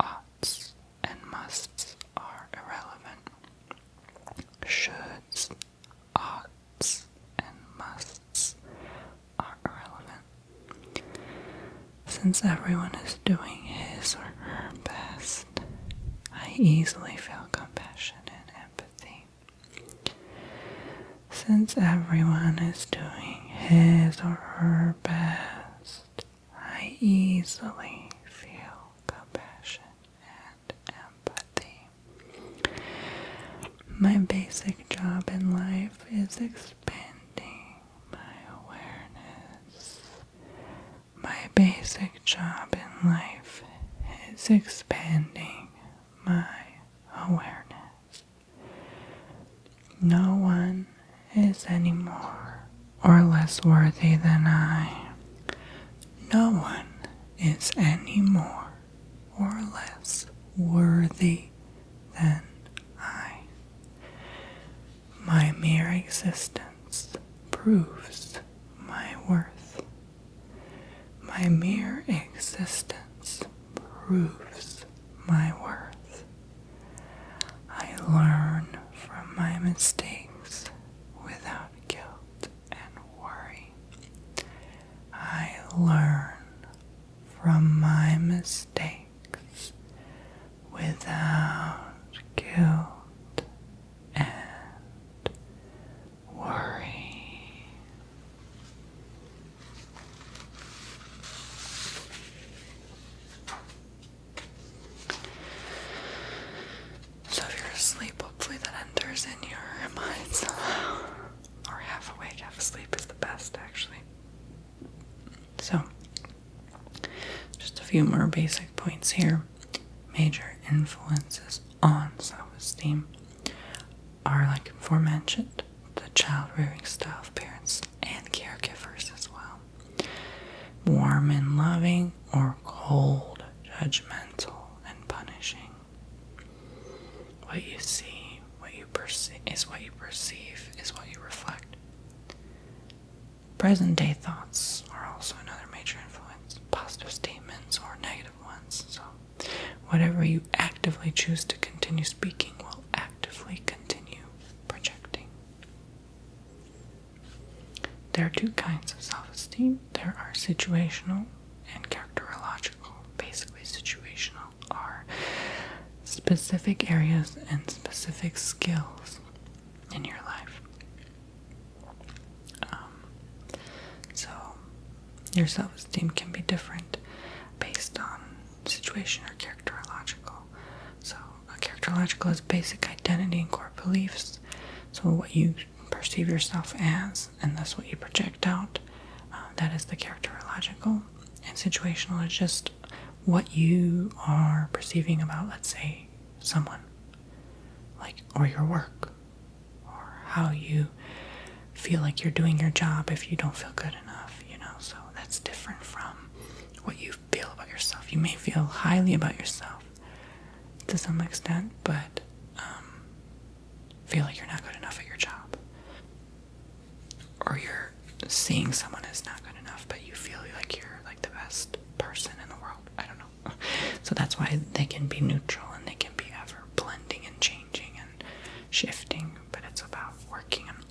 oughts, and musts are irrelevant. Shoulds, oughts, and musts are irrelevant. Since everyone is doing his or her best, I easily feel compassion and empathy. Since everyone is doing his or her best, I easily feel compassion and empathy. My basic job in life is expanding my awareness. My basic job in life is expanding my awareness. No one is any more or less worthy than I. No one is any more or less worthy than I. My mere existence proves my worth. My mere existence proves my worth. I learn from my mistakes without guilt and worry. I learn from my mistakes without guilt and worry. So if you're asleep, hopefully that enters in your mind somehow. Or half awake, half asleep is the best, actually. So, just a few more basic points here. Major influences on self-esteem are, like aforementioned, the child-rearing style of parents and caregivers as well. Warm and loving or cold, judgmental and punishing. What you see, what you perceive is what you perceive, is what you reflect. Present day thoughts are also another major influence. Positive statements or negative ones. thoughts. So whatever you actively choose to continue speaking will actively continue projecting. There are two kinds of self-esteem. There are situational and characterological. Basically, situational are specific areas and specific skills in your life. So your self-esteem can be different based on situation or characterological. So a characterological is basic identity and core beliefs. So what you perceive yourself as, and that's what you project out. That is the characterological. And situational is just what you are perceiving about, let's say, someone, like, or your work, or how you feel like you're doing your job if you don't feel good enough, so that's different from what you feel about yourself. You may feel highly about yourself to some extent, but feel like you're not good enough at your job, or you're seeing someone as not good enough, but you feel like you're like the best person in the world. I don't know. So that's why they can be neutral and they can be ever blending and changing and shifting, but it's about working on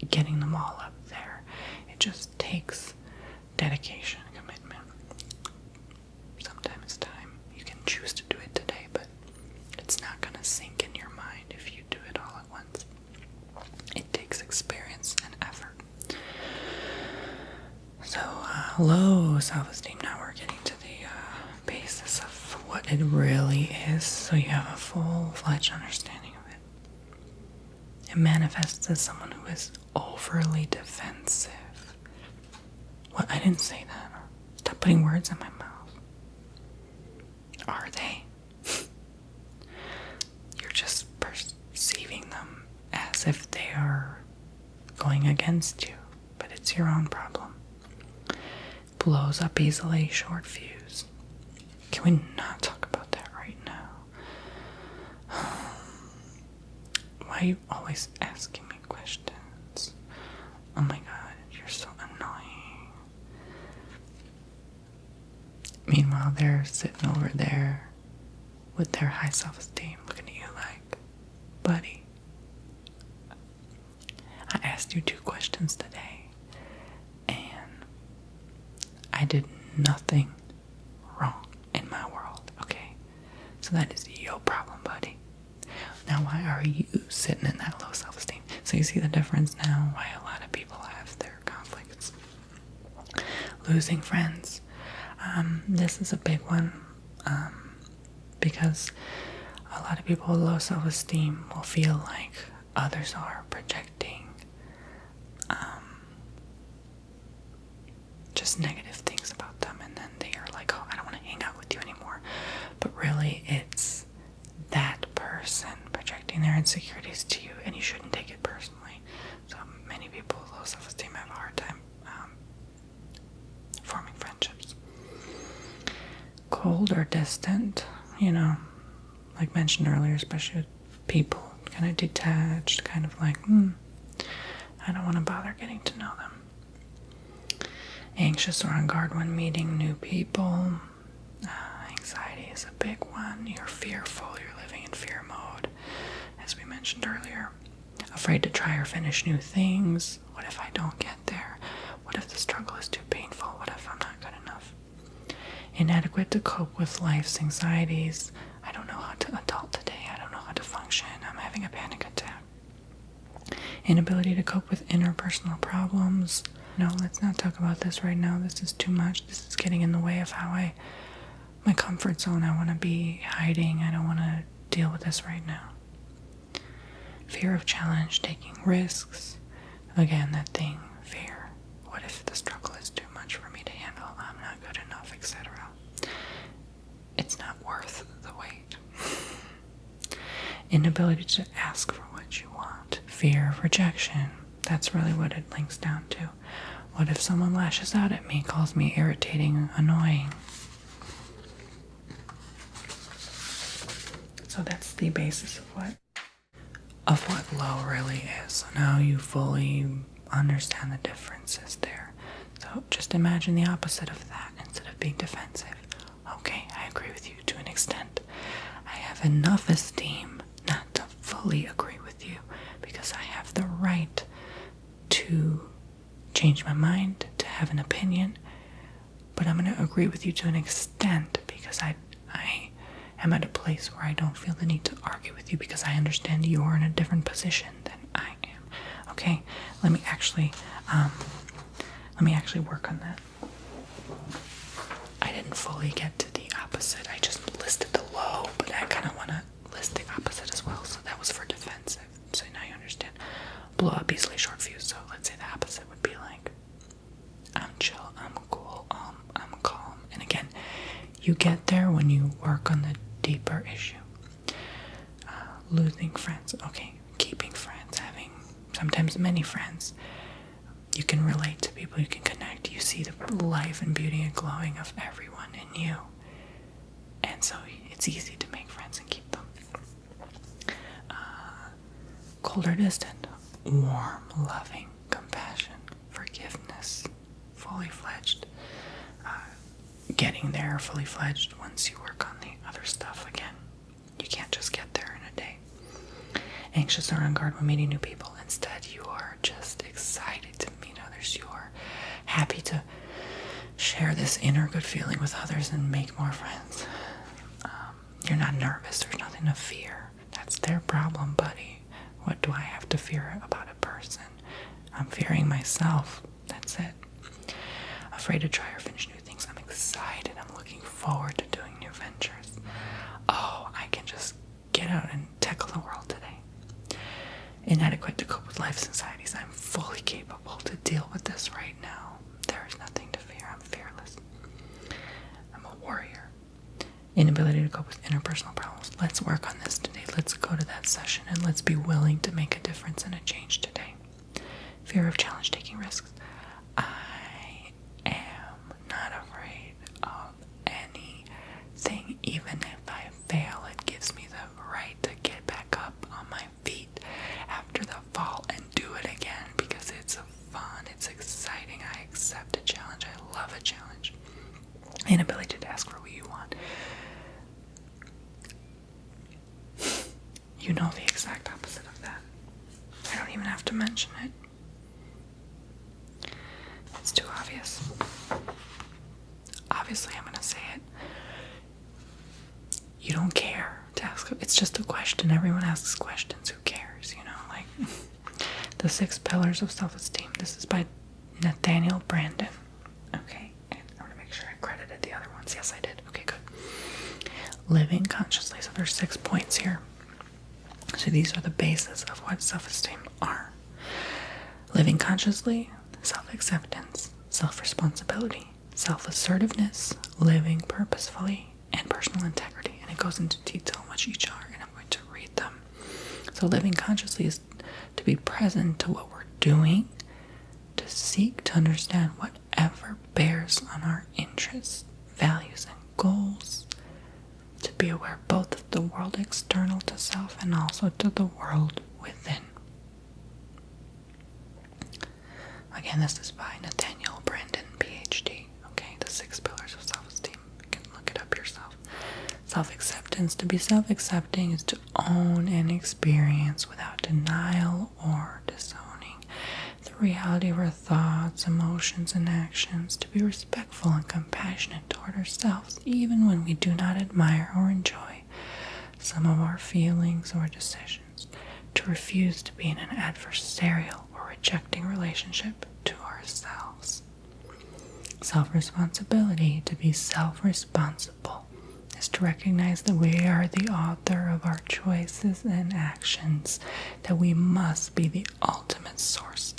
getting them all up there. It just takes dedication, commitment. Sometimes time. You can choose to do it today, but it's not going to sink in your mind if you do it all at once. It takes experience and effort. So, low self-esteem. Now we're getting to the basis of what it really is, so you have a full-fledged understanding of it. It manifests as someone who is overly defensive. What? I didn't say that. Stop putting words in my mouth. Are they? You're just perceiving them as if they are going against you, but it's your own problem. Blows up easily, short fuse. Can we not talk about that right now? Why are you always asking me questions? Oh my god, you're so annoying. Meanwhile, they're sitting over there with their high self-esteem, looking at you like, buddy, I asked you 2 questions today, and I did nothing wrong in my world, okay? So that is your problem, buddy. Now, why are you sitting in that low self-esteem? So you see the difference now, why a lot of people have their conflicts. Losing friends. This is a big one, because a lot of people with low self-esteem will feel like others are projecting just negative things about them, and then they are like, oh, I don't want to hang out with you anymore. But really, it's that person projecting their insecurities to you, and you shouldn't take it personally. So many people with low self-esteem have a hard time forming friendships. Cold or distant, like mentioned earlier, especially with people kind of detached, kind of like, I don't want to bother getting to know them. Anxious or on guard when meeting new people. Anxiety is a big one. You're fearful. You're living in fear mode, as we mentioned earlier. Afraid to try or finish new things. What if I don't get there? What if the struggle is too painful? What if I'm not good enough? Inadequate to cope with life's anxieties. I don't know how to adult today. I don't know how to function. I'm having a panic attack. Inability to cope with interpersonal problems. No, let's not talk about this right now. This is too much. This is getting in the way of my comfort zone. I want to be hiding. I don't want to deal with this right now. Fear of challenge, taking risks. Again, that thing, fear. What if the struggle is too much for me to handle? I'm not good enough, etc. It's not worth the wait. Inability to ask for what you want. Fear of rejection. That's really what it links down to. What if someone lashes out at me, calls me irritating, annoying? So that's the basis of what low really is. So now you fully understand the differences there. So just imagine the opposite of that instead of being defensive. Okay, I agree agree with you to an extent. I have enough esteem not to fully agree with you, because I have the right to change my mind, to have an opinion, but I'm going to agree with you to an extent, because I am at a place where I don't feel the need to argue with you, because I understand you're in a different position than I am. Okay, let me actually work on that. I didn't fully get to the opposite. I just listed the low, but I kind of want to list the opposite as well. So that was for defensive. So now you understand. Blow up easily, short fuse. So let's say the opposite would be like, I'm chill, I'm cool, I'm calm. And again, you get there when you work on the deeper issue. Losing friends. Okay, keeping friends, having sometimes many friends. You can relate to people, you can connect, you see the life and beauty and glowing of everyone in you. And so it's easy to make friends and keep them. Cold or distant, warm, loving, compassion, forgiveness, fully fledged. Getting there fully fledged once you work on the other stuff again. You can't just get there in a day. Anxious or on guard when meeting new people. Instead, you are just excited to meet others. You are happy to share this inner good feeling with others and make more friends. You're not nervous. There's nothing to fear. That's their problem, buddy. What do I have to fear about a person? I'm fearing myself. That's it. Afraid to try or finish new things. I'm excited. I'm looking forward to doing new ventures. Oh, I can just get out and tackle the world today. Inadequate to cope with life's anxieties. I'm fully capable to deal with this right now. There is nothing to fear. I'm fearless. I'm a warrior. Inability to cope with interpersonal problems. Let's work on this today. Let's go to that session and let's be willing to make a difference and a change today. Fear of challenge, taking risks. I am not afraid of anything. Even if I fail, it gives me the right to get back up on my feet after the fall and do it again, because it's fun, it's exciting. I accept a challenge. I love a challenge. Inability to ask for what you want. You know the exact opposite of that. I don't even have to mention it. It's too obvious. Obviously, I'm going to say it. You don't care to ask. It's just a question. Everyone asks questions. Who cares? You know, like the 6 pillars of self-esteem. This is by Nathaniel Branden. Okay. And I'm going to make sure I credited the other ones. Yes, I did. Okay, good. Living consciously. So there's 6 points here. So these are the basis of what self-esteem are. Living consciously, self-acceptance, self-responsibility, self-assertiveness, living purposefully, and personal integrity. And it goes into detail on what each are, and I'm going to read them. So living consciously is to be present to what we're doing, to seek to understand whatever bears on our interests, values, and goals, to be aware both of the world external to self and also to the world within. Again, this is by Nathaniel Branden, PhD. Okay, the 6 pillars of self-esteem. You can look it up yourself. Self-acceptance. To be self-accepting is to own and experience without denial or disowning the reality of our thoughts, emotions, and actions. To be respectful and compassionate toward ourselves, even when we do not admire or enjoy some of our feelings or decisions. To refuse to be in an adversarial or rejecting relationship to ourselves. Self-responsibility. To be self-responsible is to recognize that we are the author of our choices and actions, that we must be the ultimate source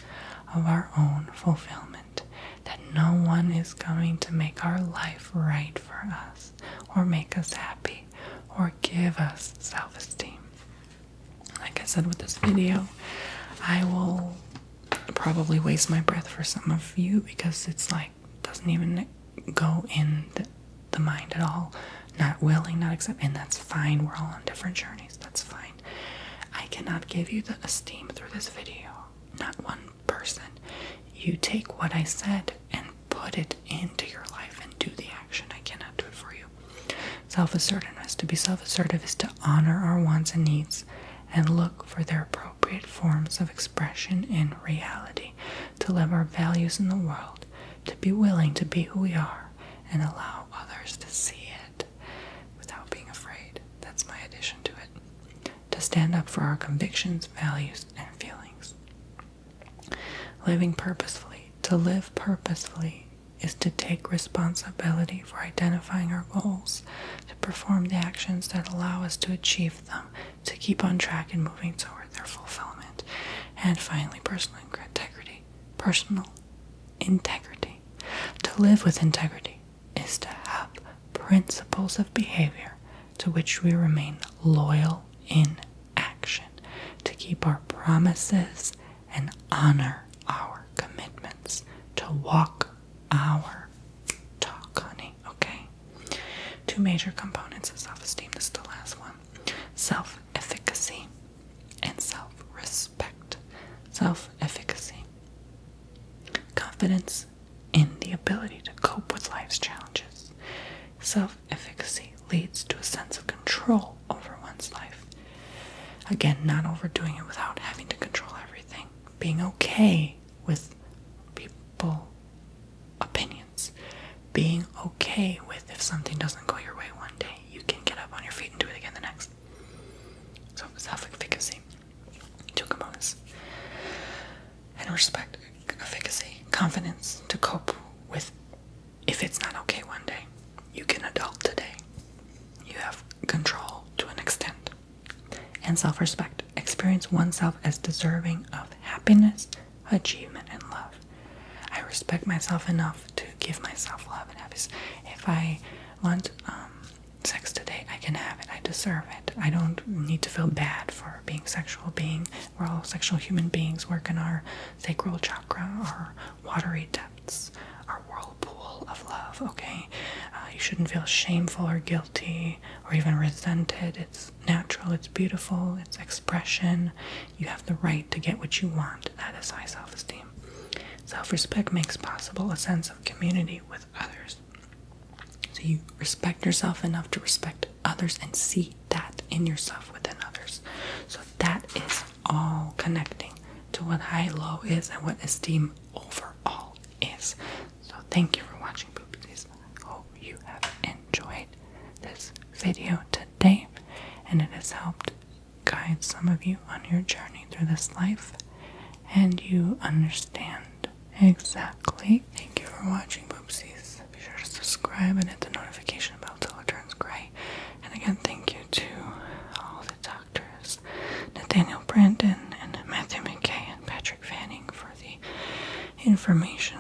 of our own fulfillment, that no one is going to make our life right for us, or make us happy, or give us self-esteem. Like I said with this video, I will probably waste my breath for some of you, because it's like, doesn't even go in the mind at all. Not willing, not accepting, and that's fine. We're all on different journeys. That's fine. I cannot give you the esteem through this video. Not one person. You take what I said and put it into your life and do the action. I cannot do it for you. Self-assertiveness. To be self-assertive is to honor our wants and needs and look for their appropriate forms of expression in reality, to live our values in the world, to be willing to be who we are and allow others to see it without being afraid. That's my addition to it. To stand up for our convictions, values, and feelings. Living purposefully. To live purposefully is to take responsibility for identifying our goals, to perform the actions that allow us to achieve them, to keep on track and moving toward their fulfillment. And finally, personal integrity. Personal integrity. To live with integrity is to have principles of behavior to which we remain loyal in action, to keep our promises and honor our commitments, to walk our talk, honey, okay? Two major components of self-esteem. This is the last one. Self-efficacy and self-respect. Self-efficacy. Confidence in the ability to cope with life's challenges. Self-efficacy leads to a sense of control over one's life. Again, not overdoing it without having to control everything. Being okay with people opinions, being okay with if something doesn't go your way one day, you can get up on your feet and do it again the next. So self-efficacy, two components. And respect, efficacy, confidence to cope with if it's not okay one day. You can adult today. You have control to an extent. And self-respect, experience oneself as deserving of happiness, achievement, and love. I respect myself enough to give myself love and happiness. If I want sex today, I can have it. I deserve it. I don't need to feel bad for being sexual being. We're all sexual human beings. Work in our sacral chakra, our watery depths, our whirlpool of love, okay? You shouldn't feel shameful or guilty or even resented. It's natural. It's beautiful. It's expression. You have the right to get what you want. That is high self-esteem. Self-respect makes possible a sense of community with others. So you respect yourself enough to respect others and see that in yourself within others. So that is all connecting to what high-low is and what esteem overall is. So thank you for watching, Poopsies. I hope you have enjoyed this video today and it has helped guide some of you on your journey through this life and you understand exactly. Thank you for watching, Poopsies. Be sure to subscribe and hit the notification bell till it turns gray. And again, thank you to all the doctors, Nathaniel Brandon and Matthew McKay and Patrick Fanning for the information